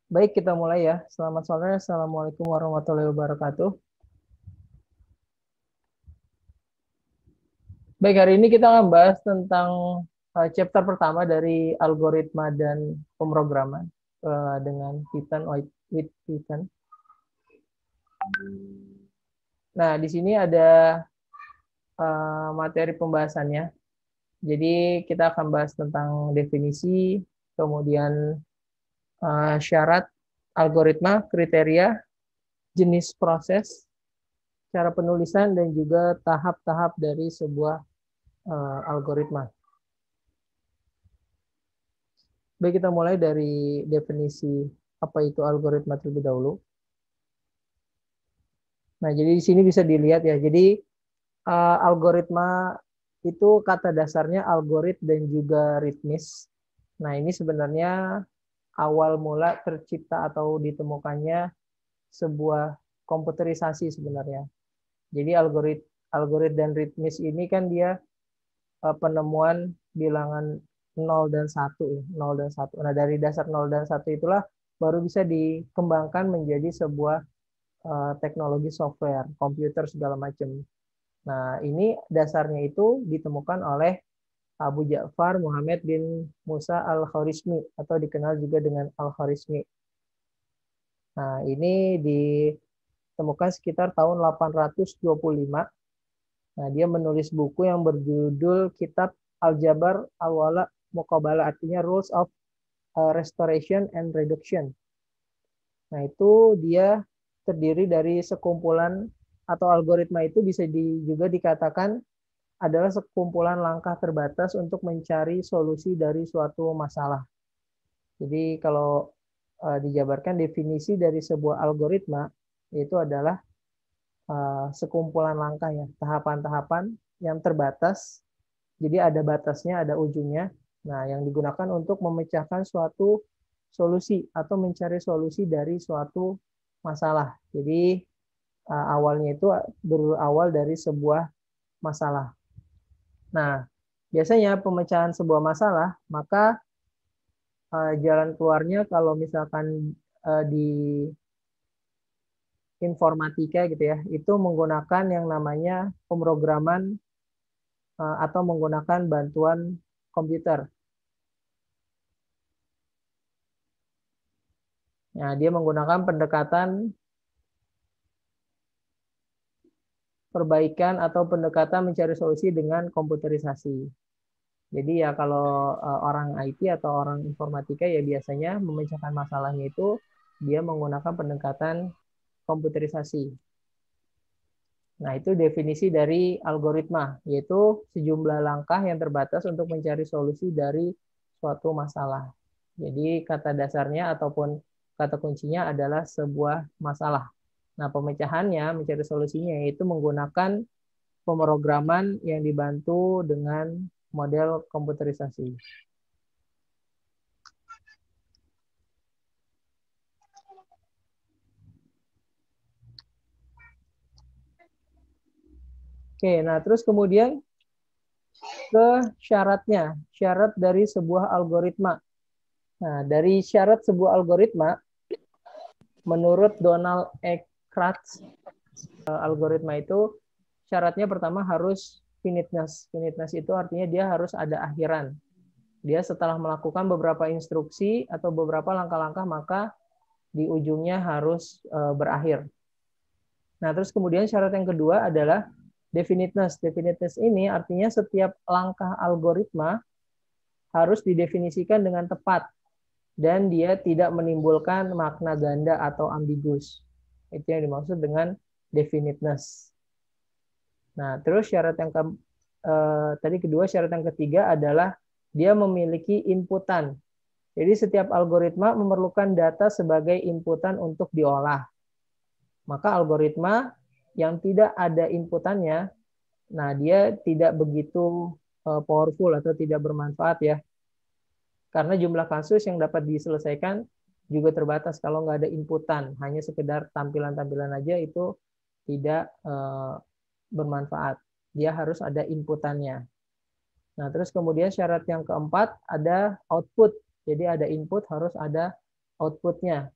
Baik, kita mulai ya. Selamat sore. Assalamualaikum warahmatullahi wabarakatuh. Baik, hari ini kita akan bahas tentang chapter pertama dari algoritma dan pemrograman dengan Python with Python. Nah, di sini ada materi pembahasannya. Jadi kita akan bahas tentang definisi, kemudian syarat, algoritma, kriteria, jenis proses, cara penulisan, dan juga tahap-tahap dari sebuah algoritma. Baik, kita mulai dari definisi apa itu algoritma terlebih dahulu. Nah, jadi di sini bisa dilihat ya. Jadi algoritma itu kata dasarnya algorit dan juga ritmis. Nah, ini sebenarnya awal mula tercipta atau ditemukannya sebuah komputerisasi sebenarnya. Jadi algorit dan ritmis ini kan dia penemuan bilangan 0 dan 1 ya, 0 dan 1. Nah, dari dasar 0 dan 1 itulah baru bisa dikembangkan menjadi sebuah teknologi software, komputer segala macam. Nah, ini dasarnya itu ditemukan oleh Abu Ja'far Muhammad bin Musa al-Khwarizmi atau dikenal juga dengan al-Khwarizmi. Nah, ini ditemukan sekitar tahun 825. Nah, dia menulis buku yang berjudul Kitab Al-Jabar Al-Wala Muqabalah, artinya Rules of Restoration and Reduction. Nah, itu dia terdiri dari sekumpulan atau algoritma itu bisa juga dikatakan adalah sekumpulan langkah terbatas untuk mencari solusi dari suatu masalah. Jadi kalau dijabarkan definisi dari sebuah algoritma itu adalah sekumpulan langkah ya, tahapan-tahapan yang terbatas. Jadi ada batasnya, ada ujungnya. Nah, yang digunakan untuk memecahkan suatu solusi atau mencari solusi dari suatu masalah. Jadi awalnya itu berawal dari sebuah masalah. Nah, biasanya pemecahan sebuah masalah, maka jalan keluarnya kalau misalkan di informatika gitu ya, itu menggunakan yang namanya pemrograman atau menggunakan bantuan komputer. Nah, dia menggunakan pendekatan perbaikan atau pendekatan mencari solusi dengan komputerisasi. Jadi ya kalau orang IT atau orang informatika ya biasanya memecahkan masalahnya itu dia menggunakan pendekatan komputerisasi. Nah, itu definisi dari algoritma, yaitu sejumlah langkah yang terbatas untuk mencari solusi dari suatu masalah. Jadi kata dasarnya ataupun kata kuncinya adalah sebuah masalah. Nah, pemecahannya, mencari solusinya yaitu menggunakan pemrograman yang dibantu dengan model komputerisasi. Oke, nah terus kemudian ke syaratnya, syarat dari sebuah algoritma. Nah, dari syarat sebuah algoritma, menurut Donald E. Kratz, algoritma itu syaratnya pertama harus finiteness. Finiteness itu artinya dia harus ada akhiran. Dia setelah melakukan beberapa instruksi atau beberapa langkah-langkah, maka di ujungnya harus berakhir. Nah, terus kemudian syarat yang kedua adalah definiteness. Definiteness ini artinya setiap langkah algoritma harus didefinisikan dengan tepat dan dia tidak menimbulkan makna ganda atau ambigus. Itu yang dimaksud dengan definiteness. Nah, terus tadi kedua, syarat yang ketiga adalah dia memiliki inputan. Jadi setiap algoritma memerlukan data sebagai inputan untuk diolah. Maka algoritma yang tidak ada inputannya, nah dia tidak begitu powerful atau tidak bermanfaat ya. Karena jumlah kasus yang dapat diselesaikan juga terbatas kalau nggak ada inputan. Hanya sekedar tampilan-tampilan aja itu tidak bermanfaat. Dia harus ada inputannya. Nah, terus kemudian syarat yang keempat ada output. Jadi ada input, harus ada outputnya.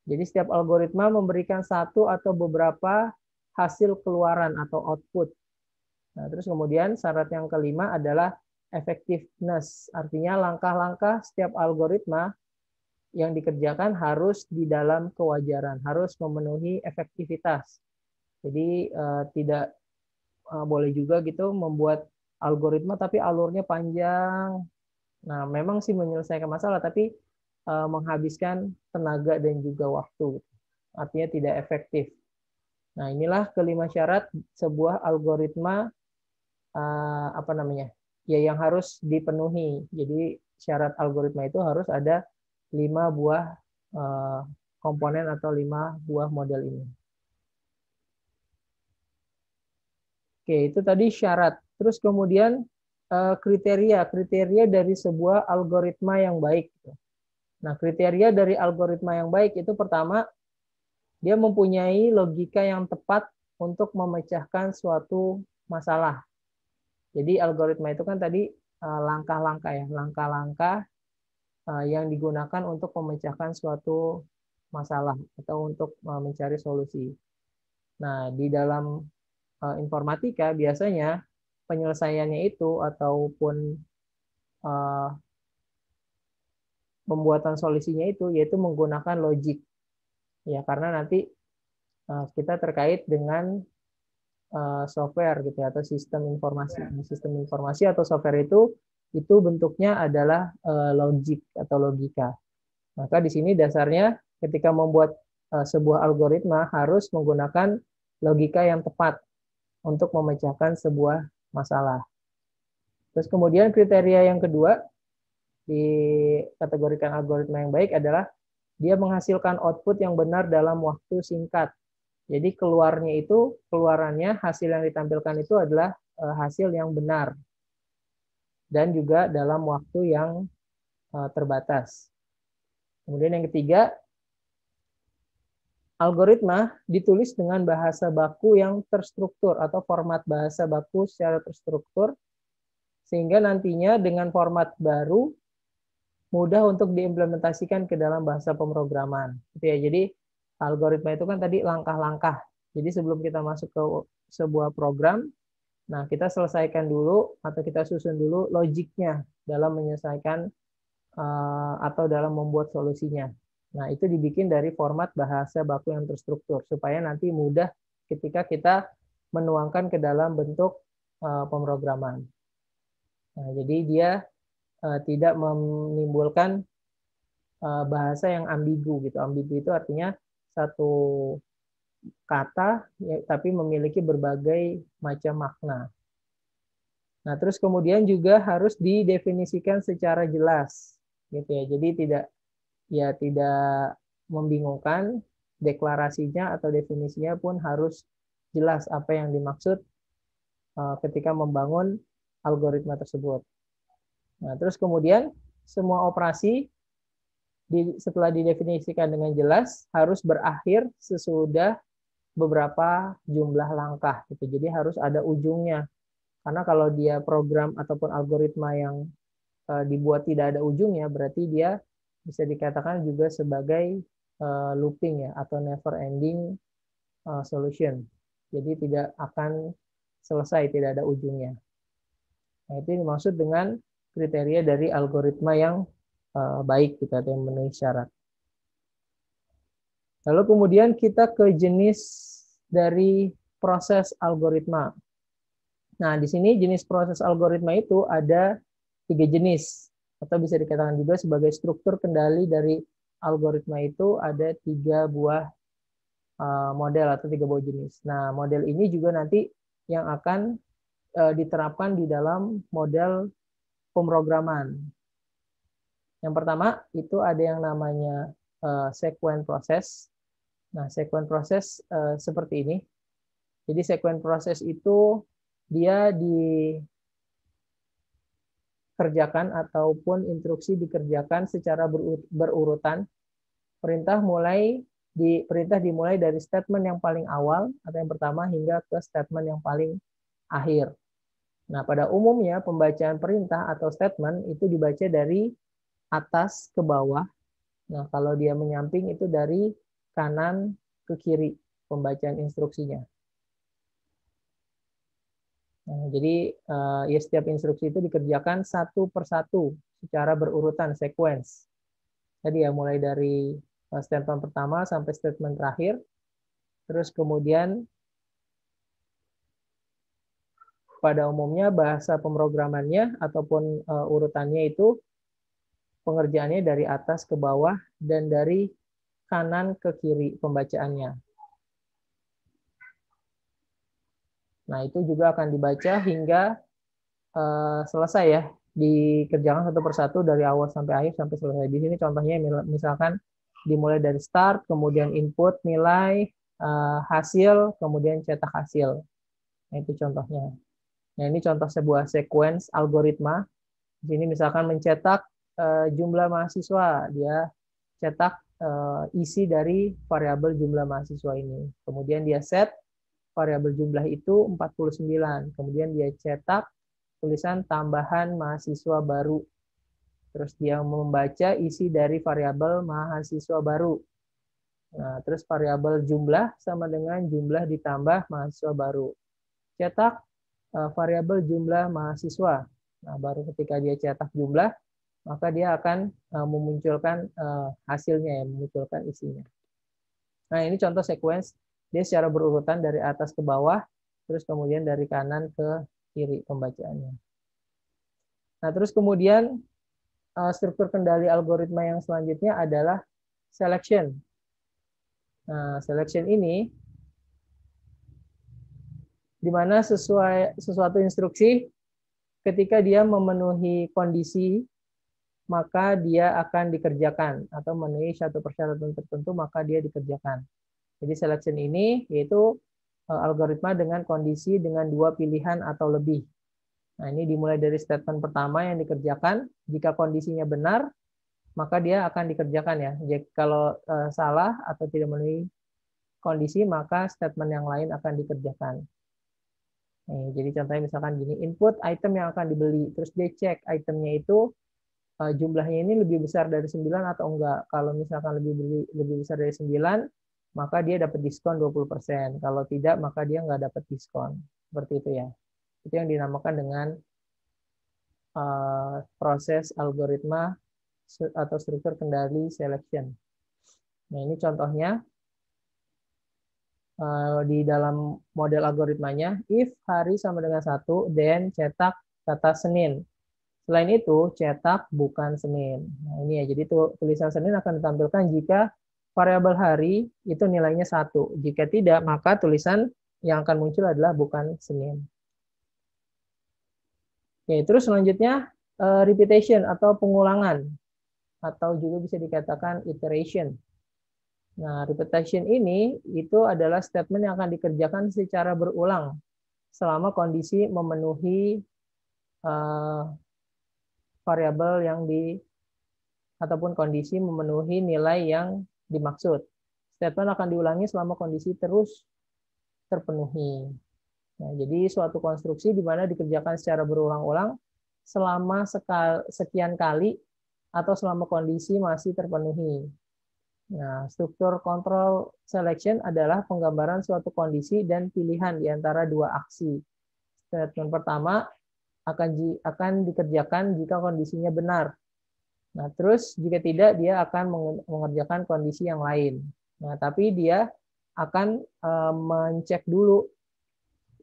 Jadi setiap algoritma memberikan satu atau beberapa hasil keluaran atau output. Nah, terus kemudian syarat yang kelima adalah effectiveness. Artinya langkah-langkah setiap algoritma yang dikerjakan harus di dalam kewajaran, harus memenuhi efektivitas. Jadi tidak boleh juga gitu membuat algoritma tapi alurnya panjang. Nah, memang sih menyelesaikan masalah tapi menghabiskan tenaga dan juga waktu. Artinya tidak efektif. Nah, inilah kelima syarat sebuah algoritma apa namanya? Ya yang harus dipenuhi. Jadi syarat algoritma itu harus ada 5 buah komponen atau 5 buah model ini. Oke, itu tadi syarat. Terus kemudian kriteria dari sebuah algoritma yang baik. Nah, kriteria dari algoritma yang baik itu pertama, dia mempunyai logika yang tepat untuk memecahkan suatu masalah. Jadi algoritma itu kan tadi langkah-langkah ya, langkah-langkah yang digunakan untuk memecahkan suatu masalah atau untuk mencari solusi. Nah, di dalam informatika biasanya penyelesaiannya itu ataupun pembuatan solusinya itu yaitu menggunakan logik. Ya, karena nanti kita terkait dengan software gitu atau sistem informasi. Sistem informasi atau software itu bentuknya adalah logik atau logika. Maka di sini dasarnya ketika membuat sebuah algoritma harus menggunakan logika yang tepat untuk memecahkan sebuah masalah. Terus kemudian kriteria yang kedua dikategorikan algoritma yang baik adalah dia menghasilkan output yang benar dalam waktu singkat. Jadi keluarannya hasil yang ditampilkan itu adalah hasil yang benar dan juga dalam waktu yang terbatas. Kemudian yang ketiga, algoritma ditulis dengan bahasa baku yang terstruktur atau format bahasa baku secara terstruktur sehingga nantinya dengan format baru mudah untuk diimplementasikan ke dalam bahasa pemrograman. Gitu ya. Jadi algoritma itu kan tadi langkah-langkah. Jadi sebelum kita masuk ke sebuah program, nah kita selesaikan dulu atau kita susun dulu logiknya dalam menyelesaikan atau dalam membuat solusinya. Nah itu dibikin dari format bahasa baku yang terstruktur supaya nanti mudah ketika kita menuangkan ke dalam bentuk pemrograman. Nah jadi dia tidak menimbulkan bahasa yang ambigu gitu. Ambigu itu artinya satu kata ya, tapi memiliki berbagai macam makna. Nah, terus kemudian juga harus didefinisikan secara jelas gitu ya. Jadi tidak membingungkan, deklarasinya atau definisinya pun harus jelas apa yang dimaksud ketika membangun algoritma tersebut. Nah, terus kemudian semua operasi setelah didefinisikan dengan jelas harus berakhir sesudah beberapa jumlah langkah gitu. Jadi harus ada ujungnya. Karena kalau dia program ataupun algoritma yang dibuat tidak ada ujungnya, berarti dia bisa dikatakan juga sebagai looping ya atau never ending solution. Jadi tidak akan selesai, tidak ada ujungnya. Nah, itu dimaksud dengan kriteria dari algoritma yang baik gitu atau yang memenuhi syarat. Lalu kemudian kita ke jenis dari proses algoritma. Nah, di sini jenis proses algoritma itu ada 3 jenis atau bisa dikatakan juga sebagai struktur kendali dari algoritma itu ada 3 buah model atau 3 buah jenis. Nah, model ini juga nanti yang akan diterapkan di dalam model pemrograman. Yang pertama itu ada yang namanya sequence process. Nah, sequence process seperti ini. Jadi sequence process itu dia dikerjakan ataupun instruksi dikerjakan secara berurutan. Perintah dimulai dari statement yang paling awal atau yang pertama hingga ke statement yang paling akhir. Nah, pada umumnya pembacaan perintah atau statement itu dibaca dari atas ke bawah. Nah, kalau dia menyamping itu dari kanan ke kiri pembacaan instruksinya. Nah, jadi ya setiap instruksi itu dikerjakan satu persatu secara berurutan sequence. Jadi ya mulai dari statement pertama sampai statement terakhir. Terus kemudian pada umumnya bahasa pemrogramannya ataupun urutannya itu pengerjaannya dari atas ke bawah dan dari kanan ke kiri pembacaannya. Nah, itu juga akan dibaca hingga selesai ya, dikerjakan satu persatu dari awal sampai akhir sampai selesai. Di sini contohnya misalkan dimulai dari start, kemudian input, nilai, hasil, kemudian cetak hasil. Nah, itu contohnya. Nah, ini contoh sebuah sequence algoritma. Di sini misalkan mencetak jumlah mahasiswa, dia cetak isi dari variabel jumlah mahasiswa ini. Kemudian dia set variabel jumlah itu 49. Kemudian dia cetak tulisan tambahan mahasiswa baru. Terus dia membaca isi dari variabel mahasiswa baru. Nah, terus variabel jumlah sama dengan jumlah ditambah mahasiswa baru. Cetak variabel jumlah mahasiswa. Nah, baru ketika dia cetak jumlah, maka dia akan memunculkan hasilnya, ya, memunculkan isinya. Nah, ini contoh sequence. Dia secara berurutan dari atas ke bawah, terus kemudian dari kanan ke kiri pembacaannya. Nah, terus kemudian struktur kendali algoritma yang selanjutnya adalah selection. Nah, selection ini di mana sesuatu instruksi ketika dia memenuhi kondisi maka dia akan dikerjakan atau memenuhi satu persyaratan tertentu maka dia dikerjakan. Jadi selection ini yaitu algoritma dengan kondisi dengan dua pilihan atau lebih. Nah, ini dimulai dari statement pertama yang dikerjakan. Jika kondisinya benar, maka dia akan dikerjakan ya. Jadi kalau salah atau tidak memenuhi kondisi, maka statement yang lain akan dikerjakan. Nih, jadi contohnya misalkan gini, input item yang akan dibeli, terus dia cek itemnya itu jumlahnya ini lebih besar dari 9 atau enggak. Kalau misalkan lebih besar dari 9, maka dia dapat diskon 20%. Kalau tidak, maka dia nggak dapat diskon. Seperti itu ya. Itu yang dinamakan dengan proses algoritma atau struktur kendali selection. Nah, ini contohnya di dalam model algoritmanya, if hari sama dengan 1, then cetak kata Senin. Selain itu, cetak bukan Senin. Nah, ini ya, jadi tulisan Senin akan ditampilkan jika variabel hari itu nilainya 1. Jika tidak, maka tulisan yang akan muncul adalah bukan Senin. Oke, terus selanjutnya repetition atau pengulangan atau juga bisa dikatakan iteration. Nah, repetition ini itu adalah statement yang akan dikerjakan secara berulang selama kondisi memenuhi variabel yang ataupun kondisi memenuhi nilai yang dimaksud. Statement akan diulangi selama kondisi terus terpenuhi. Nah, jadi suatu konstruksi di mana dikerjakan secara berulang-ulang selama sekian kali atau selama kondisi masih terpenuhi. Nah, struktur control selection adalah penggambaran suatu kondisi dan pilihan di antara dua aksi. Statement pertama akan dikerjakan jika kondisinya benar. Nah, terus jika tidak, dia akan mengerjakan kondisi yang lain. Nah, tapi dia akan mencek dulu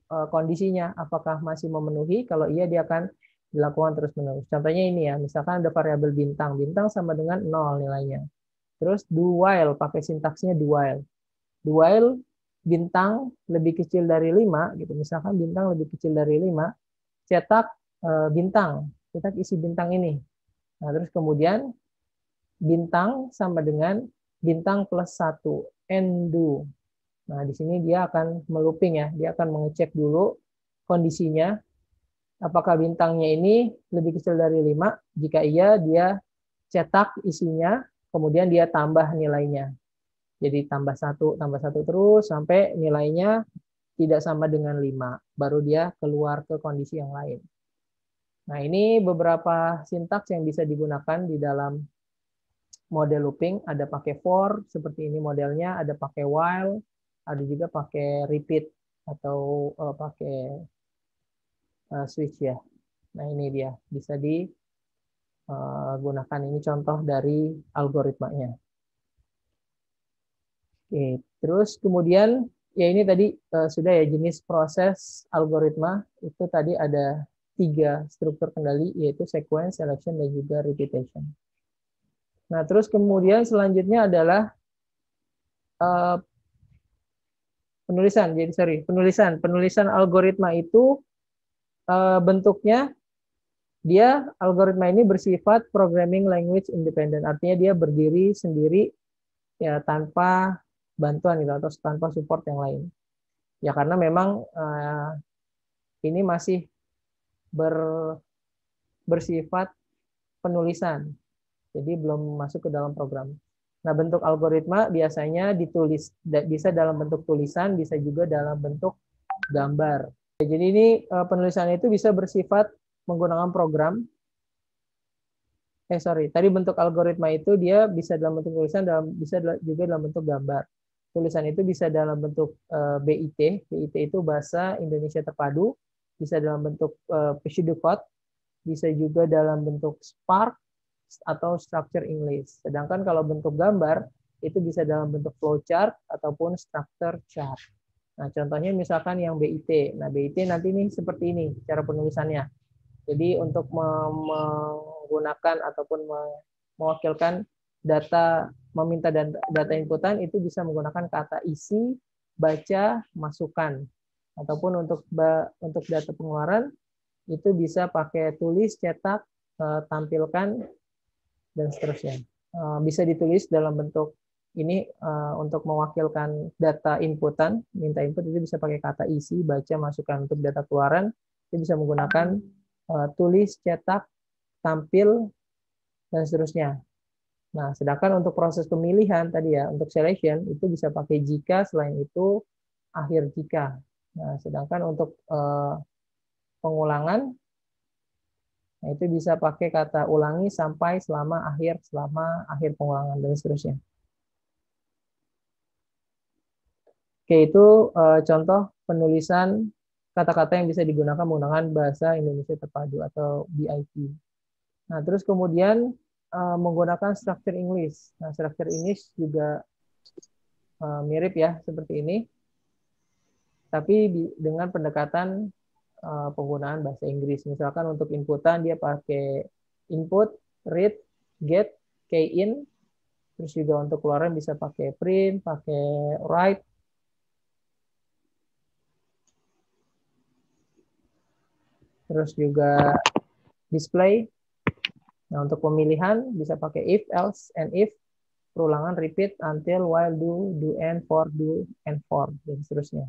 kondisinya, apakah masih memenuhi. Kalau iya, dia akan dilakukan terus-menerus. Contohnya ini ya, misalkan ada variabel bintang. Bintang sama dengan 0 nilainya. Terus do while, pakai sintaksnya do while. Do while bintang lebih kecil dari 5, gitu. Misalkan bintang lebih kecil dari 5, cetak bintang, cetak isi bintang ini. Nah, terus kemudian bintang sama dengan bintang plus 1, and do. Nah, di sini dia akan melooping ya, dia akan mengecek dulu kondisinya, apakah bintangnya ini lebih kecil dari 5, jika iya dia cetak isinya, kemudian dia tambah nilainya. Jadi tambah 1 terus sampai nilainya tidak sama dengan 5, baru dia keluar ke kondisi yang lain. Nah, ini beberapa sintaks yang bisa digunakan di dalam model looping, ada pakai for seperti ini modelnya, ada pakai while, ada juga pakai repeat atau pakai switch ya. Nah ini dia bisa digunakan, ini contoh dari algoritmanya. Oke, terus kemudian ya ini tadi sudah ya jenis proses algoritma itu tadi ada 3 struktur kendali yaitu sequence, selection, dan juga repetition. Nah terus kemudian selanjutnya adalah penulisan. Jadi penulisan algoritma itu bentuknya dia algoritma ini bersifat programming language independent, artinya dia berdiri sendiri ya tanpa bantuan gitu atau tanpa support yang lain. Ya karena memang ini masih bersifat penulisan. Jadi belum masuk ke dalam program. Nah, bentuk algoritma biasanya ditulis bisa dalam bentuk tulisan, bisa juga dalam bentuk gambar. Jadi ini penulisan itu bisa bersifat menggunakan program. Tadi bentuk algoritma itu dia bisa dalam bentuk tulisan, bisa juga dalam bentuk gambar. Tulisan itu bisa dalam bentuk BIT. BIT itu bahasa Indonesia terpadu, bisa dalam bentuk pseudocode, bisa juga dalam bentuk Spark atau structure English. Sedangkan kalau bentuk gambar itu bisa dalam bentuk flowchart ataupun structure chart. Nah, contohnya misalkan yang BIT. Nah, BIT nanti nih seperti ini cara penulisannya. Jadi untuk menggunakan ataupun mewakilkan data, meminta data inputan itu bisa menggunakan kata isi, baca, masukkan. Ataupun untuk data pengeluaran itu bisa pakai tulis, cetak, tampilkan, dan seterusnya. Bisa ditulis dalam bentuk ini untuk mewakilkan data inputan, minta input itu bisa pakai kata isi, baca, masukkan. Untuk data keluaran itu bisa menggunakan tulis, cetak, tampil, dan seterusnya. Nah, sedangkan untuk proses pemilihan tadi ya, untuk selection itu bisa pakai jika, selain itu akhir jika. Nah, sedangkan untuk pengulangan, nah itu bisa pakai kata ulangi sampai selama akhir pengulangan, dan seterusnya. Oke, itu contoh penulisan kata-kata yang bisa digunakan menggunakan bahasa Indonesia terpadu atau BIP. Nah, terus kemudian menggunakan structure English. Nah, structure English juga mirip ya seperti ini, tapi dengan pendekatan penggunaan bahasa Inggris. Misalkan untuk inputan dia pakai input, read, get, key in, terus juga untuk keluaran bisa pakai print, pakai write. Terus juga display. Nah, untuk pemilihan bisa pakai if, else, and if, perulangan, repeat, until, while, do and, for, dan seterusnya.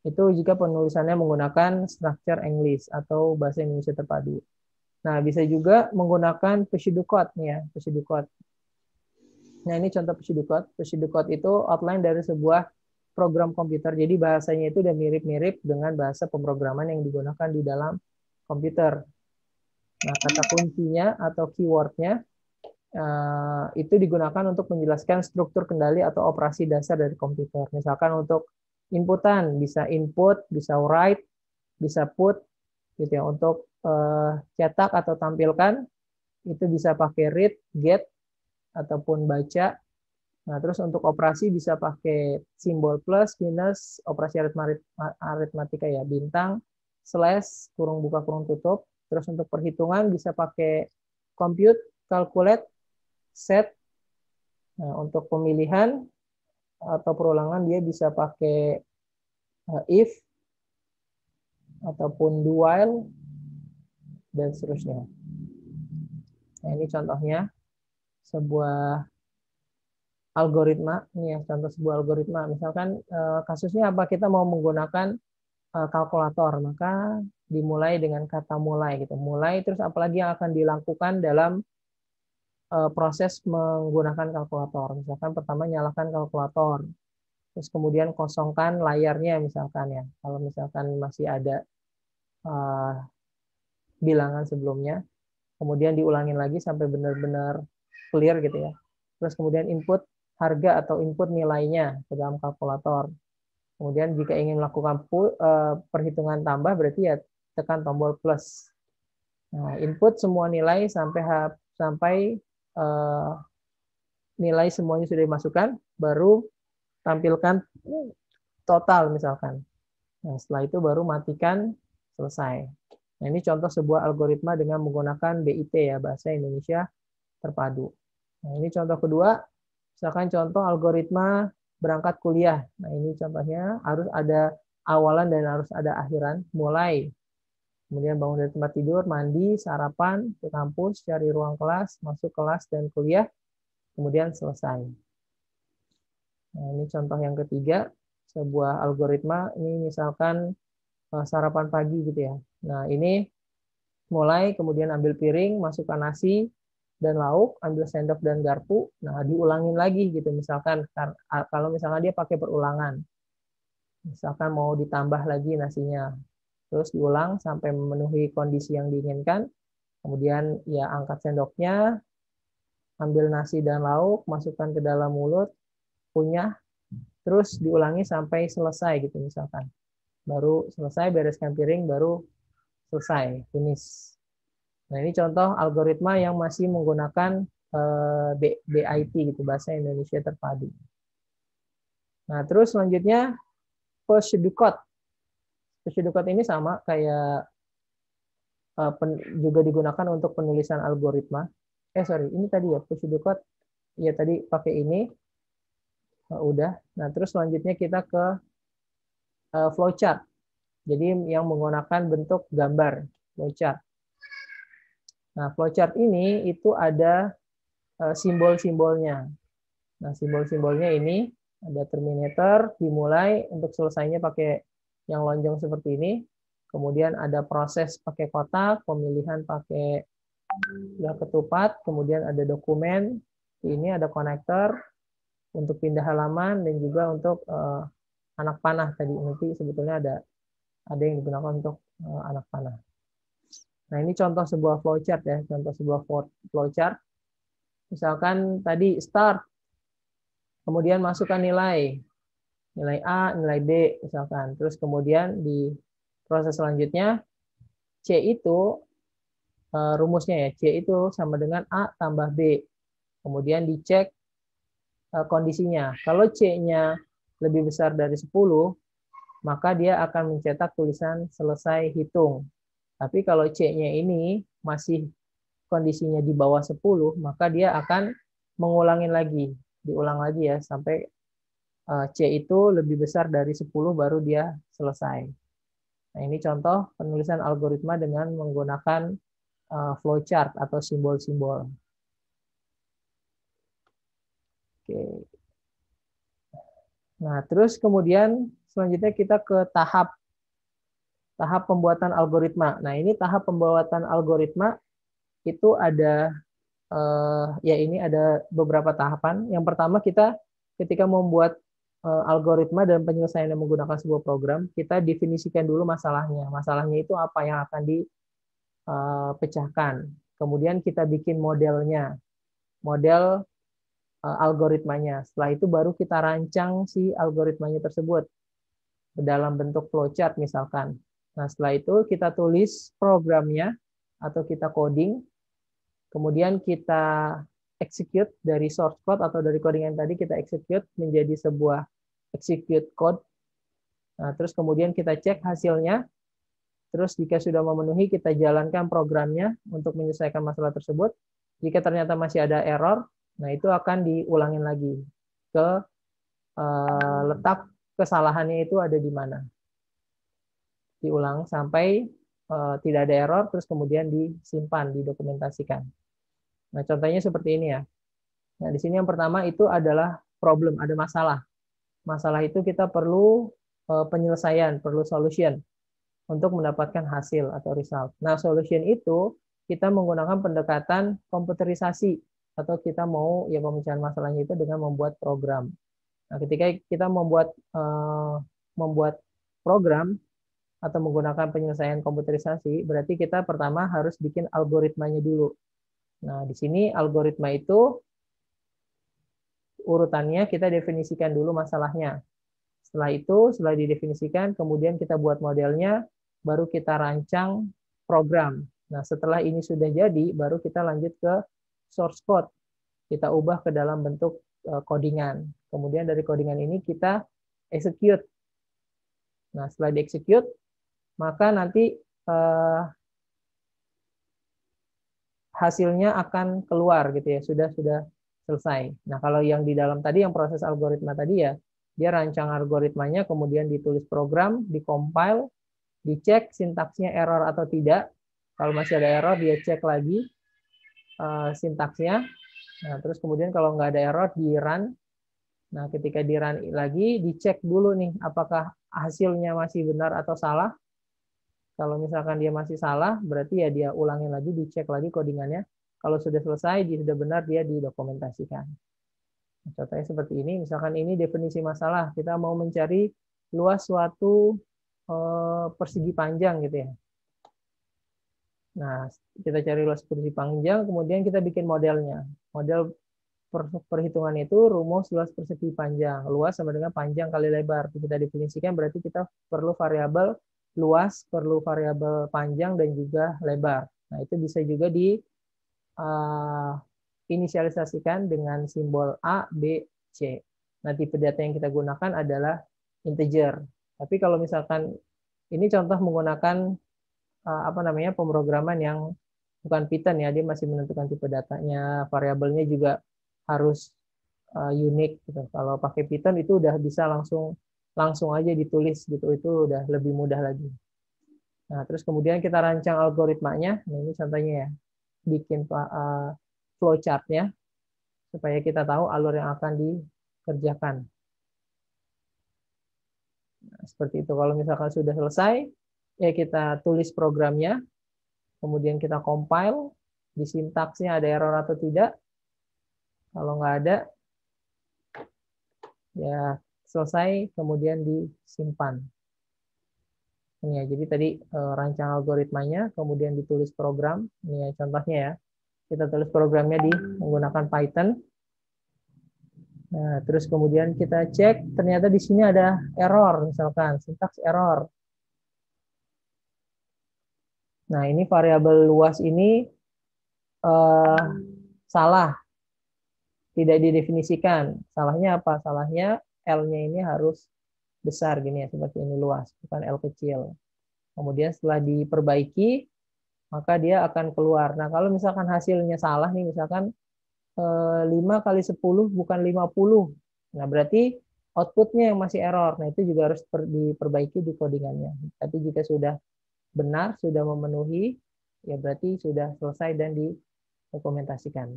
Itu jika penulisannya menggunakan structure English atau bahasa Indonesia terpadu. Nah, bisa juga menggunakan pseudocode nih ya, pseudocode. Nah, ini contoh pseudocode. Pseudocode itu outline dari sebuah program komputer. Jadi bahasanya itu udah mirip-mirip dengan bahasa pemrograman yang digunakan di dalam komputer. Nah, kata kuncinya atau keywordnya itu digunakan untuk menjelaskan struktur kendali atau operasi dasar dari komputer. Misalkan untuk inputan bisa input, bisa write, bisa put, gitu ya. Untuk cetak atau tampilkan itu bisa pakai read, get, ataupun baca. Nah, terus untuk operasi bisa pakai simbol plus, minus, operasi aritmatika ya, bintang, slash, kurung buka, kurung tutup. Terus untuk perhitungan bisa pakai compute, calculate, set. Nah, untuk pemilihan atau perulangan dia bisa pakai if, ataupun do while, dan seterusnya. Nah, ini contohnya sebuah algoritma. Ini ya, contoh sebuah algoritma. Misalkan kasusnya apa, kita mau menggunakan kalkulator, maka dimulai dengan kata mulai gitu. Mulai, terus apalagi yang akan dilakukan dalam proses menggunakan kalkulator. Misalkan pertama nyalakan kalkulator, terus kemudian kosongkan layarnya misalkan ya. Kalau misalkan masih ada bilangan sebelumnya, kemudian diulangin lagi sampai benar-benar clear gitu ya. terus kemudian input harga atau input nilainya ke dalam kalkulator. Kemudian jika ingin melakukan perhitungan tambah berarti ya tekan tombol plus. Nah, input semua nilai sampai nilai semuanya sudah dimasukkan, baru tampilkan total misalkan. Nah, setelah itu baru matikan, selesai. Nah, ini contoh sebuah algoritma dengan menggunakan BIT ya, Bahasa Indonesia Terpadu. Nah, ini contoh kedua, misalkan contoh algoritma berangkat kuliah. Nah, ini contohnya harus ada awalan dan harus ada akhiran, mulai. Kemudian bangun dari tempat tidur, mandi, sarapan, ke kampus, cari ruang kelas, masuk kelas dan kuliah, kemudian selesai. Nah, ini contoh yang ketiga, sebuah algoritma, ini misalkan sarapan pagi gitu ya. Nah, ini mulai, kemudian ambil piring, masukkan nasi dan lauk, ambil sendok dan garpu, nah diulangin lagi gitu. Misalkan, kalau misalnya dia pakai perulangan, misalkan mau ditambah lagi nasinya, terus diulang sampai memenuhi kondisi yang diinginkan, kemudian ya angkat sendoknya, ambil nasi dan lauk, masukkan ke dalam mulut, kunyah, terus diulangi sampai selesai gitu misalkan. Baru selesai, bereskan piring, baru selesai, finish. Nah, ini contoh algoritma yang masih menggunakan BIT gitu, Bahasa Indonesia Terpadu. Nah, terus selanjutnya pseudo-code. Pseudo-code ini sama kayak juga digunakan untuk penulisan algoritma. Ini tadi ya, pseudo-code. Ya, tadi pakai ini. Udah. Nah, terus selanjutnya kita ke flowchart. Jadi yang menggunakan bentuk gambar, flowchart. Nah, flowchart ini itu ada simbol-simbolnya. Nah, simbol-simbolnya ini ada terminator, dimulai, untuk selesainya pakai yang lonjong seperti ini. Kemudian ada proses pakai kotak, pemilihan pakai ketupat, kemudian ada dokumen, ini ada konektor untuk pindah halaman, dan juga untuk anak panah tadi. Nanti sebetulnya ada yang digunakan untuk anak panah. Nah, ini contoh sebuah flowchart ya, contoh sebuah flowchart. Misalkan tadi start, kemudian masukkan nilai A, nilai B misalkan. Terus kemudian di proses selanjutnya C itu rumusnya ya, C itu sama dengan A tambah B. Kemudian dicek kondisinya. Kalau C-nya lebih besar dari 10, maka dia akan mencetak tulisan selesai hitung. Tapi kalau C-nya ini masih kondisinya di bawah 10, maka dia akan mengulangin lagi. Diulang lagi ya, sampai C itu lebih besar dari 10 baru dia selesai. Nah, ini contoh penulisan algoritma dengan menggunakan flowchart atau simbol-simbol. Oke. Nah, terus kemudian selanjutnya kita ke tahap pembuatan algoritma. Nah, ini tahap pembuatan algoritma itu ada ya ini ada beberapa tahapan. Yang pertama, kita ketika membuat algoritma dan penyelesaian yang menggunakan sebuah program, kita definisikan dulu masalahnya. Masalahnya itu apa yang akan dipecahkan. Kemudian kita bikin modelnya, model algoritmanya. Setelah itu baru kita rancang si algoritmanya tersebut ke dalam bentuk flowchart misalkan. Nah, setelah itu kita tulis programnya atau kita coding. Kemudian kita execute dari source code atau dari coding yang tadi kita execute menjadi sebuah execute code. Nah, terus kemudian kita cek hasilnya. Terus jika sudah memenuhi, kita jalankan programnya untuk menyelesaikan masalah tersebut. Jika ternyata masih ada error, nah itu akan diulangin lagi ke letak kesalahannya itu ada di mana. Diulang sampai tidak ada error, terus kemudian disimpan, didokumentasikan. Nah, contohnya seperti ini ya. Nah, di sini yang pertama itu adalah problem, ada masalah. Masalah itu kita perlu penyelesaian, perlu solution untuk mendapatkan hasil atau result. Nah, solution itu kita menggunakan pendekatan komputerisasi, atau kita mau ya pemecahan masalahnya itu dengan membuat program. Nah, ketika kita membuat program atau menggunakan penyelesaian komputerisasi, berarti kita pertama harus bikin algoritmanya dulu. Nah, di sini algoritma itu urutannya kita definisikan dulu masalahnya. Setelah itu, setelah didefinisikan, kemudian kita buat modelnya, baru kita rancang program. Nah, setelah ini sudah jadi, baru kita lanjut ke source code. Kita ubah ke dalam bentuk codingan. Kemudian dari codingan ini kita execute. Nah, setelah di-execute, maka nanti hasilnya akan keluar gitu ya, sudah selesai. Nah, kalau yang di dalam tadi yang proses algoritma tadi ya, dia rancang algoritmanya, kemudian ditulis program, dikompil, dicek sintaksnya error atau tidak. Kalau masih ada error, dia cek lagi sintaksnya. Nah, terus kemudian kalau nggak ada error, di run. Nah, ketika di run lagi, dicek dulu nih, apakah hasilnya masih benar atau salah. Kalau misalkan dia masih salah, berarti ya dia ulangin lagi, dicek lagi codingannya. Kalau sudah selesai, dia sudah benar, dia didokumentasikan. Contohnya seperti ini, misalkan ini definisi masalah. Kita mau mencari luas suatu persegi panjang gitu ya. Nah, kita cari luas persegi panjang, kemudian kita bikin modelnya. Model perhitungan itu rumus luas persegi panjang. Luas sama dengan panjang kali lebar. Kita definisikan berarti kita perlu variabel luas, perlu variabel panjang, dan juga lebar. Nah, itu bisa juga di inisialisasikan dengan simbol A, B, C. Nah, tipe data yang kita gunakan adalah integer. Tapi kalau misalkan ini contoh menggunakan apa namanya pemrograman yang bukan Python ya, dia masih menentukan tipe datanya, variabelnya juga harus unik gitu. Kalau pakai Python itu udah bisa langsung aja ditulis gitu, itu udah lebih mudah lagi. Nah, terus kemudian kita rancang algoritmanya. Nah, ini contohnya ya, bikin flowchart-nya supaya kita tahu alur yang akan dikerjakan. Nah, seperti itu. Kalau misalkan sudah selesai, ya kita tulis programnya, kemudian kita compile, di sintaksnya ada error atau tidak. Kalau nggak ada, ya selesai, kemudian disimpan. Ini ya, jadi tadi rancang algoritmanya, kemudian ditulis program. Ini ya contohnya ya. Kita tulis programnya di menggunakan Python. Nah, terus kemudian kita cek, ternyata di sini ada error, misalkan sintaks error. Nah, ini variabel luas ini salah, tidak didefinisikan. Salahnya apa? Salahnya L-nya ini harus besar gini ya, seperti ini luas, bukan L kecil. Kemudian setelah diperbaiki, maka dia akan keluar. Nah, kalau misalkan hasilnya salah nih, misalkan 5 kali 10 bukan 50. Nah, berarti outputnya yang masih error. Nah, itu juga harus diperbaiki di codingannya. Tapi jika sudah benar, sudah memenuhi, ya berarti sudah selesai dan didokumentasikan.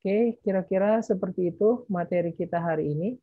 Oke, kira-kira seperti itu materi kita hari ini.